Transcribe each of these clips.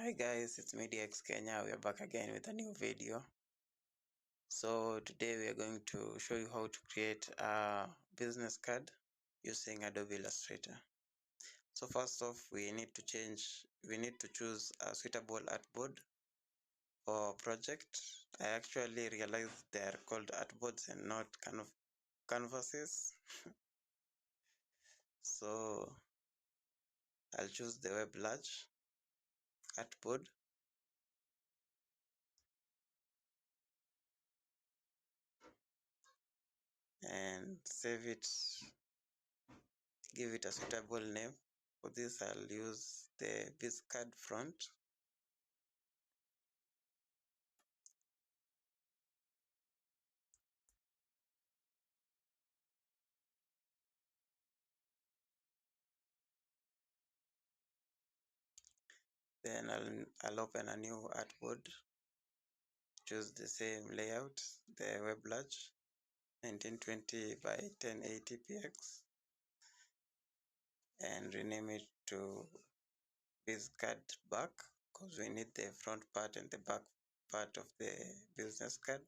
Hi guys, it's MediaX Kenya. We are back again with a new video. So today we are going to show you how to create a business card using Adobe Illustrator. So first off, we need to choose a suitable artboard for project. I actually realized they are called artboards and not canvases. So I'll choose the web large artboard. And save it, give it a suitable name. For this, I'll use the biz card front. Then I'll open a new artboard, choose the same layout, the web large, 1920 by 1080 px, and rename it to biz card back because we need the front part and the back part of the business card.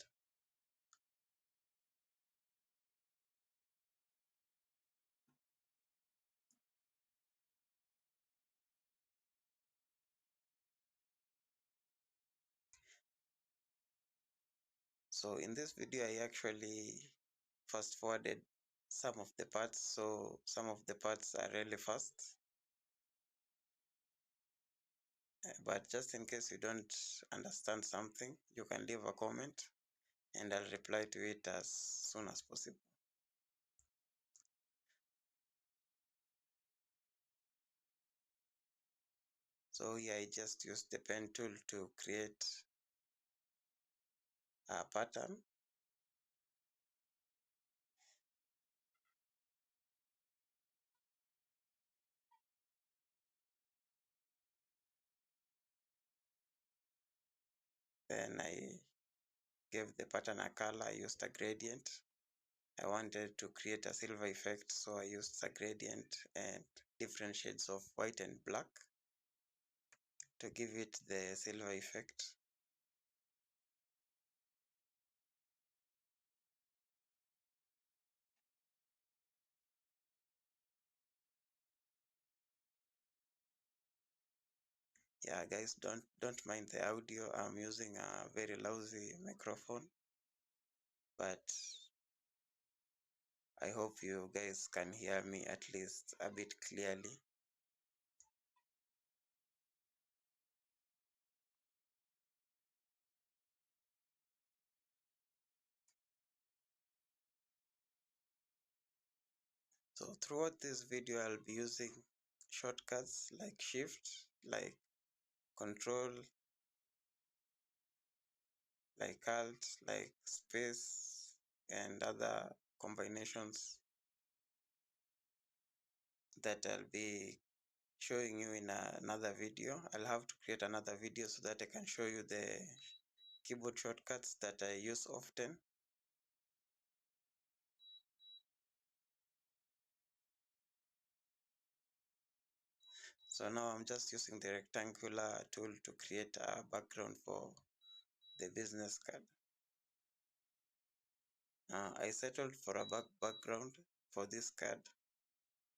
So in this video, I actually fast forwarded some of the parts, so some of the parts are really fast. But just in case you don't understand something, you can leave a comment and I'll reply to it as soon as possible. So here I just used the pen tool to create a pattern. Then I gave the pattern a color. I used a gradient. I wanted to create a silver effect, so I used a gradient and different shades of white and black to give it the silver effect. Yeah guys, don't mind the audio. I'm using a very lousy microphone, but I hope you guys can hear me at least a bit clearly. So throughout this video, I'll be using shortcuts like Shift, like Control, like Alt, like Space, and other combinations that I'll be showing you in another video. I'll have to create another video so that I can show you the keyboard shortcuts that I use often. So now I'm just using the rectangular tool to create a background for the business card. I settled for a background for this card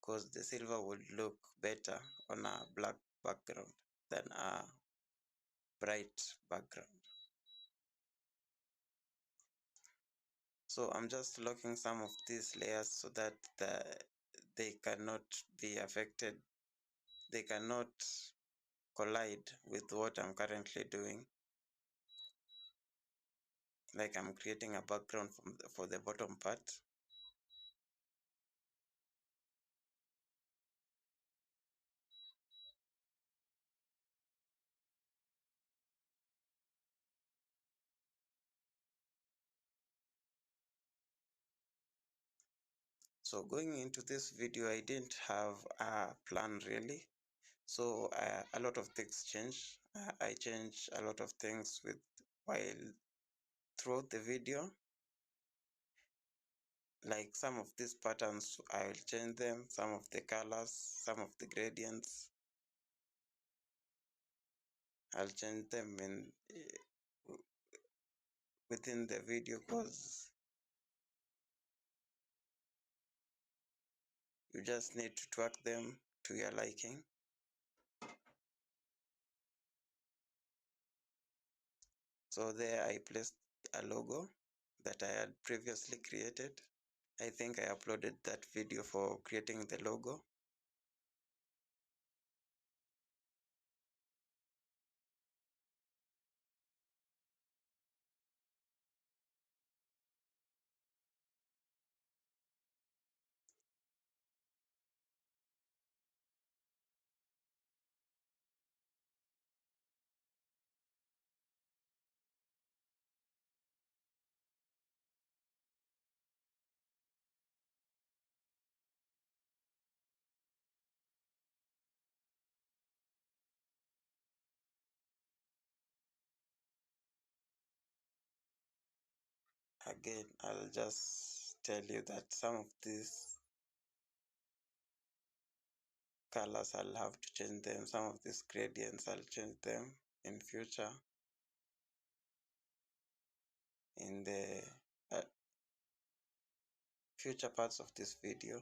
because the silver would look better on a black background than a bright background. So I'm just locking some of these layers so that they cannot be affected. They cannot collide with what I'm currently doing. Like I'm creating a background for the bottom part. So going into this video, I didn't have a plan really. So a lot of things change. I change a lot of things while throughout the video. Like some of these patterns, I will change them, some of the colors, some of the gradients. I'll change them in within the video, because you just need to tweak them to your liking. So there I placed a logo that I had previously created. I think I uploaded that video for creating the logo. Again, I'll just tell you that some of these colors I'll have to change them. Some of these gradients I'll change them in future, in the future parts of this video.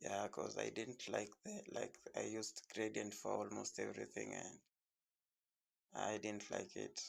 Yeah, because I didn't like I used gradient for almost everything and I didn't like it.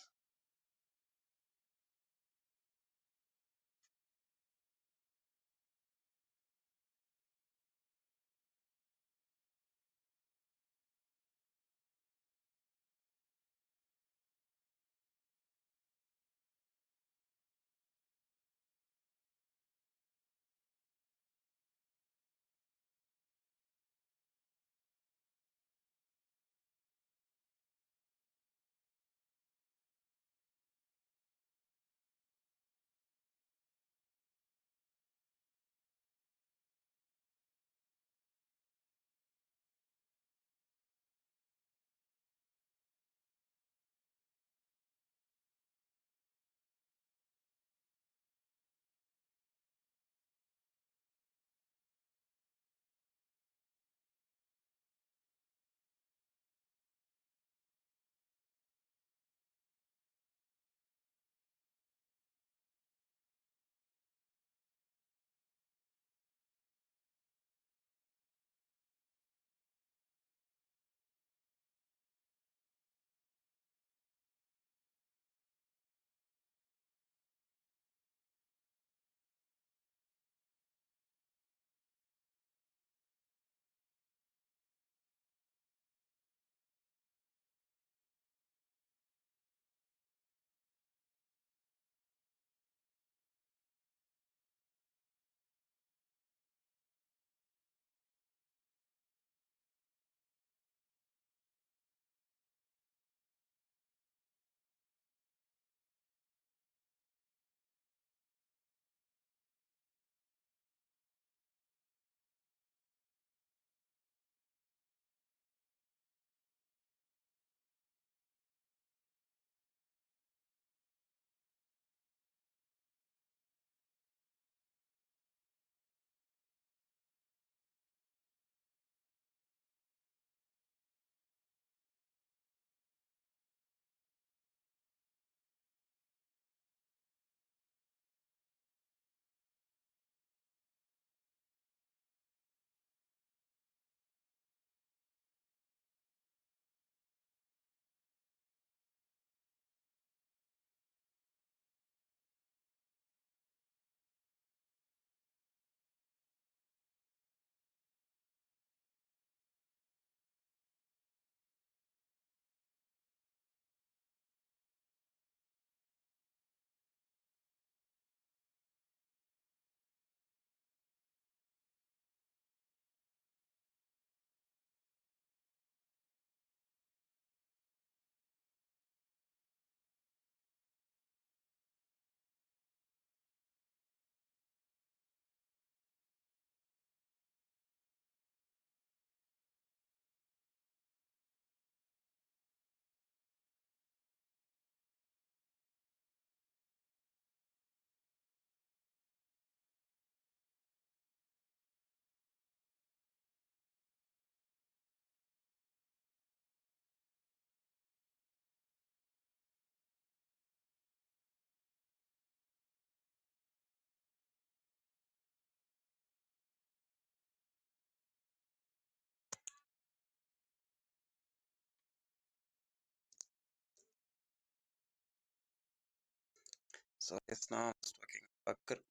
So it's now just working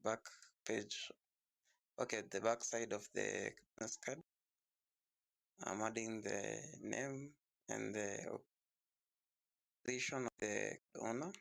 back page. Okay, the back side of the business card. I'm adding the name and the position of the owner.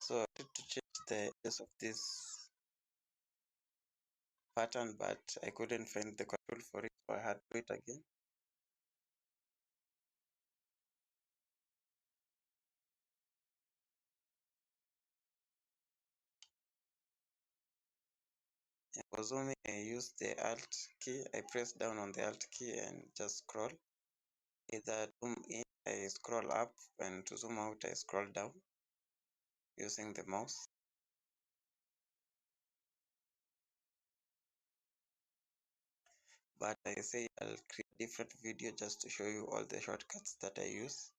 So I need to change the edges of this pattern, but I couldn't find the control for it, so I had to do it again. And for zooming, I used the Alt key. I press down on the Alt key and just scroll. Either zoom in, I scroll up, and to zoom out, I scroll down using the mouse. But I say I'll create a different video just to show you all the shortcuts that I use.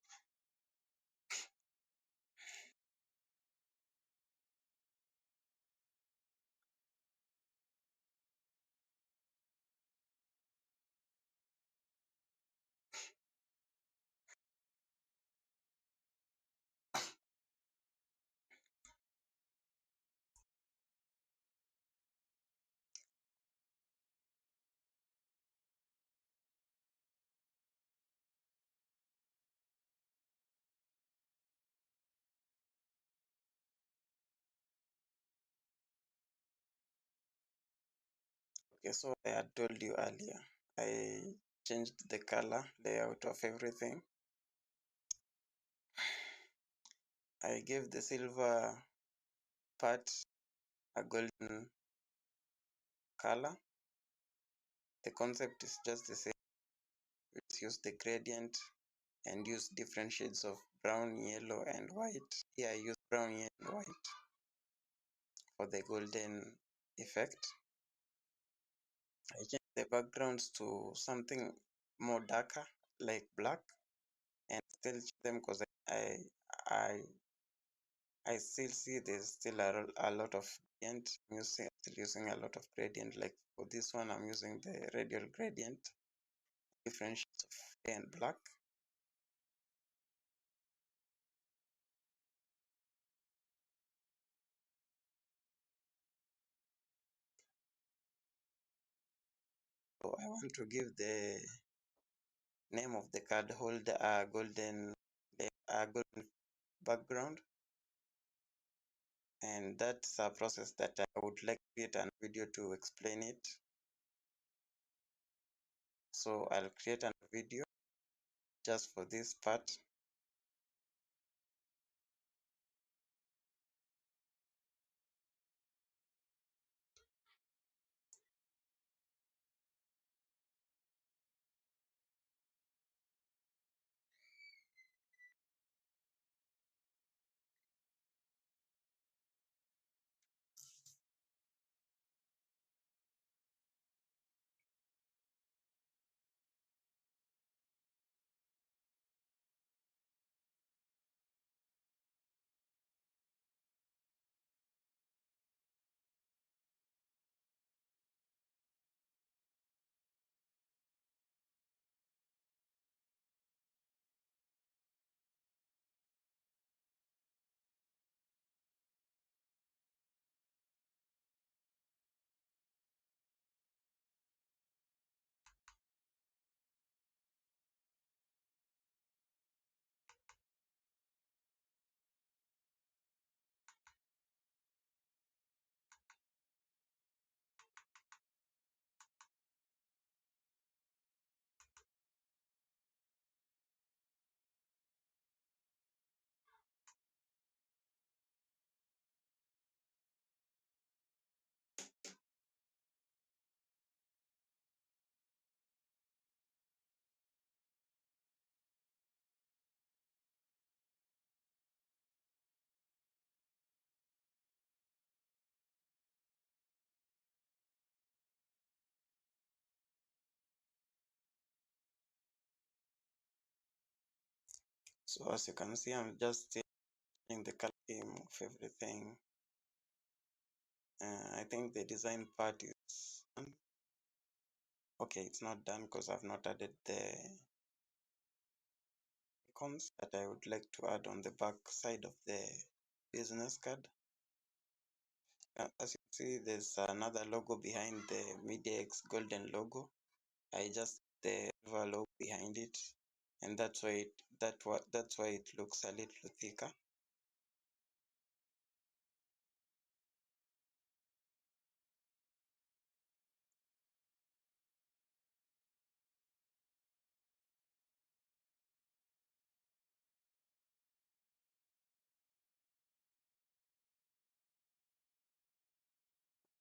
Okay, so I had told you earlier, I changed the color layout of everything. I gave the silver part a golden color. The concept is just the same. Let's use the gradient and use different shades of brown, yellow, and white. Here I use brown, yellow, and white for the golden effect. I change the backgrounds to something more darker, like black, and still change them because I I still see there's still a lot of gradient. Still using a lot of gradient. Like for this one, I'm using the radial gradient, different shades of gray and black. So I want to give the name of the card holder a golden background, and that's a process that I would like to create a video to explain it. So I'll create a video just for this part. So as you can see, I'm just changing the color scheme of everything. I think the design part is done. Okay, it's not done because I've not added the icons that I would like to add on the back side of the business card. As you can see, there's another logo behind the MediaX golden logo. I just the silver logo behind it, and that's why it looks a little thicker.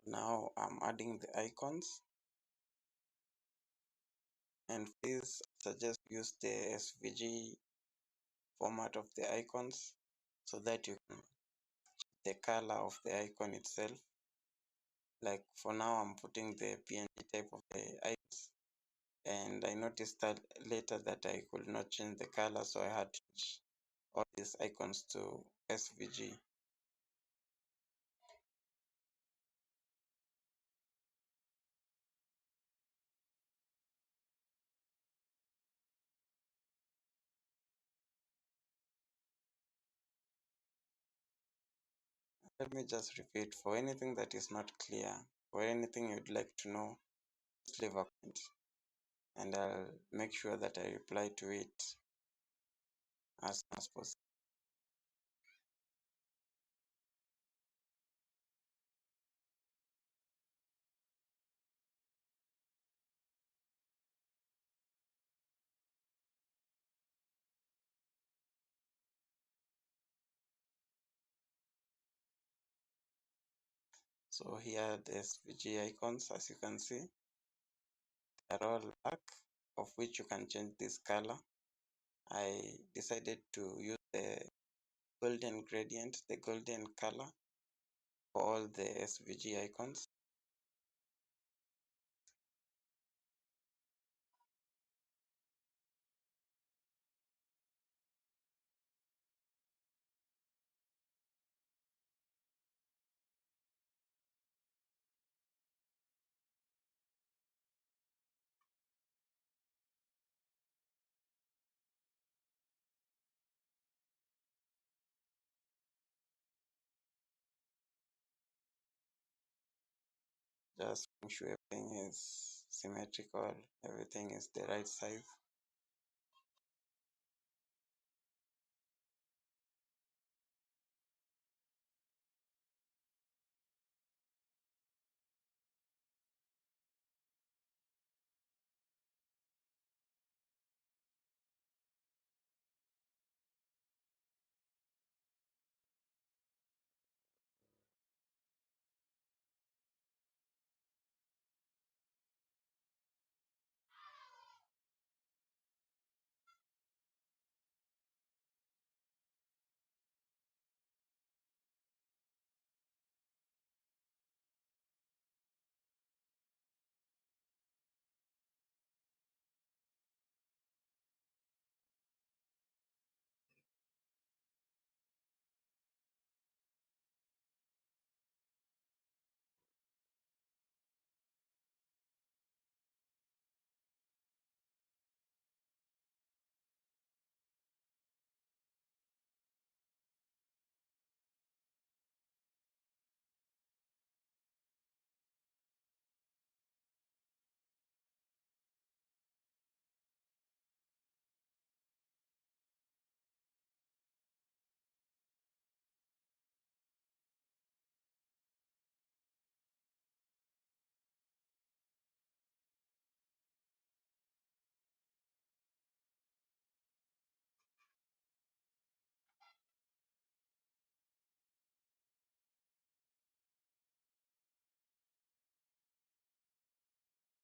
Now I'm adding the icons, and please suggest use the SVG format of the icons so that you can the color of the icon itself. Like for now, I'm putting the PNG type of the icons, and I noticed that later that I could not change the color, so I had to change all these icons to SVG. Let me just repeat, for anything that is not clear or anything you'd like to know, just leave a comment and I'll make sure that I reply to it as soon as possible. So here the SVG icons, as you can see, are all black, of which you can change this color. I decided to use the golden gradient, the golden color for all the SVG icons. Just make sure everything is symmetrical, everything is the right size.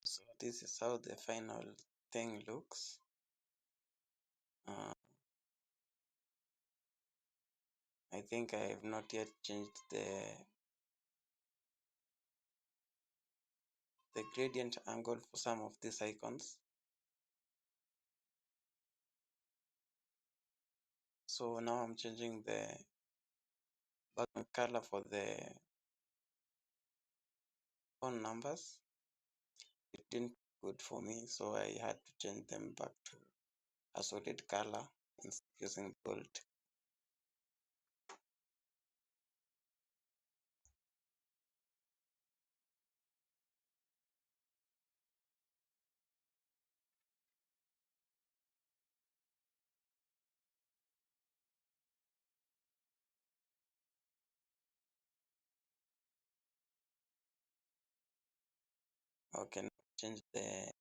So this is how the final thing looks. I think I have not yet changed the gradient angle for some of these icons. So now I'm changing the background color for the phone numbers. It didn't look good for me, so I had to change them back to a solid color instead of using gold. Okay, now change the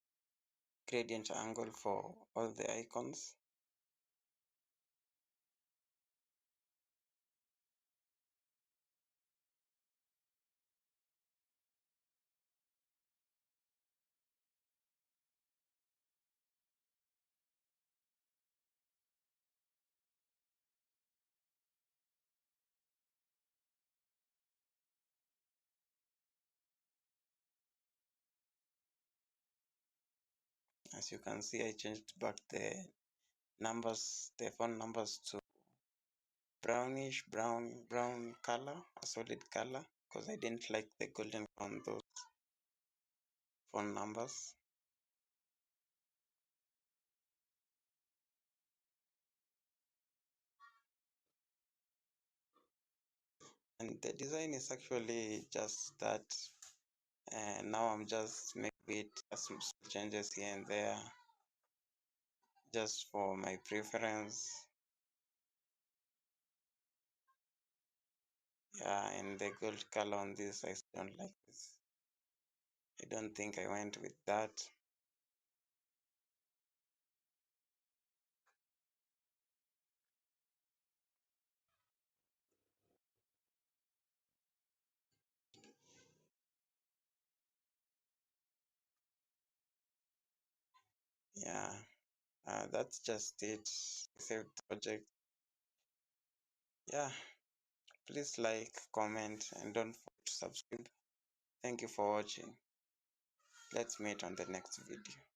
gradient angle for all the icons. As you can see, I changed back the numbers, the phone numbers to brownish brown color, a solid color, because I didn't like the golden on those phone numbers. And the design is actually just that. And now I'm just making some changes here and there, just for my preference. Yeah, and the gold color on this, I don't like this. I don't think I went with that. Yeah, that's just it. Save the project. Yeah, please like, comment, and don't forget to subscribe. Thank you for watching. Let's meet on the next video.